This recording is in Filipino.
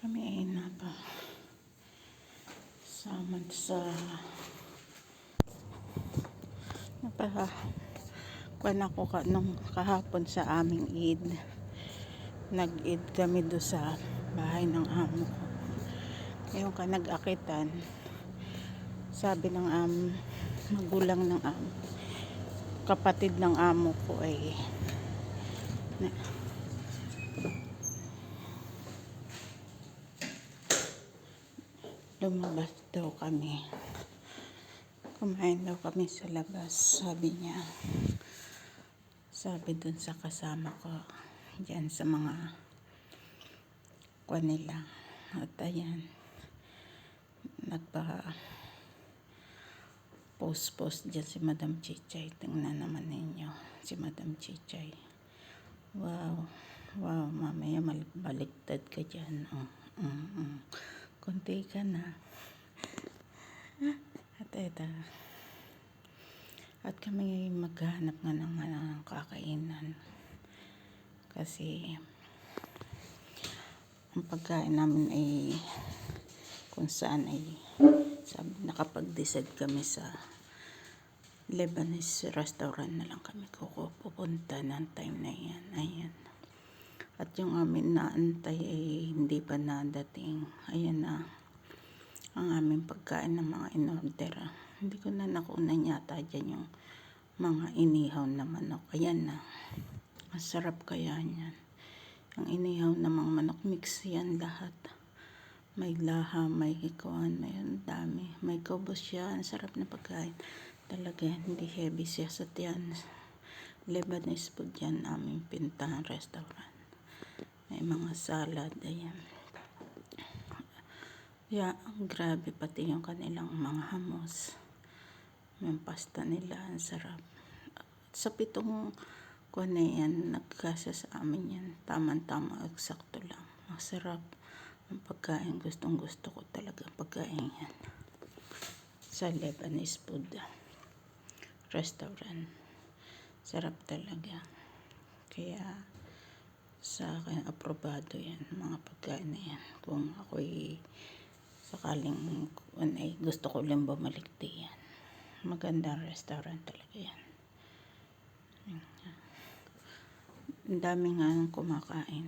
Kami ay napasamad sa kuwan ako nung kahapon sa aming Eid. Nag-Eid kami do sa bahay ng amo ko. Ngayon ka nag-akitan, sabi ng magulang ng kapatid ng amo ko ay lumabas daw kami. Kumain daw kami sa labas, sabi niya. Sabi dun sa kasama ko, dyan sa mga kuwan nila. At ayan, post dyan si Madam Chichay. Tingnan naman ninyo, si Madam Chichay. Wow, mamaya baliktad ka dyan. Kunti ka na. At eto. At kami maghanap nga ng kakainan. Kasi ang pagkain namin ay kung saan ay nakapag-decide kami sa Lebanese restaurant na lang kami pupunta ng time na yan. Ayan. At yung amin naantay ay hindi pa nadating. Ayan na ang aming pagkain ng mga in-order. Hindi ko na nakunan yata dyan yung mga inihaw na manok. Ayan na. Masarap kaya yan. Ang inihaw na mga manok, mix yan lahat. May laha, may hikuan, may dami. May kubos yan. Sarap na pagkain. Talaga hindi heavy siya sa tiyan. Lebanese food yan aming pintahan restaurant. May mga salad. Ayan. Grabe pati yung kanilang mga hummus. Yung pasta nila, ang sarap. Sa 7 kuwan na yan, nagkasa sa amin yan. Tama-tama, eksakto lang. Masarap ang pagkain. Gustong gusto ko talaga pagkain yan. Sa Lebanese food restaurant. Sarap talaga. Kaya sa akin, aprobado yan. Mga pagkain na yan. Kung ako'y sakaling gusto ko lang bumalik diyan. Magandang restaurant talaga yan. Ang dami nga nang kumakain.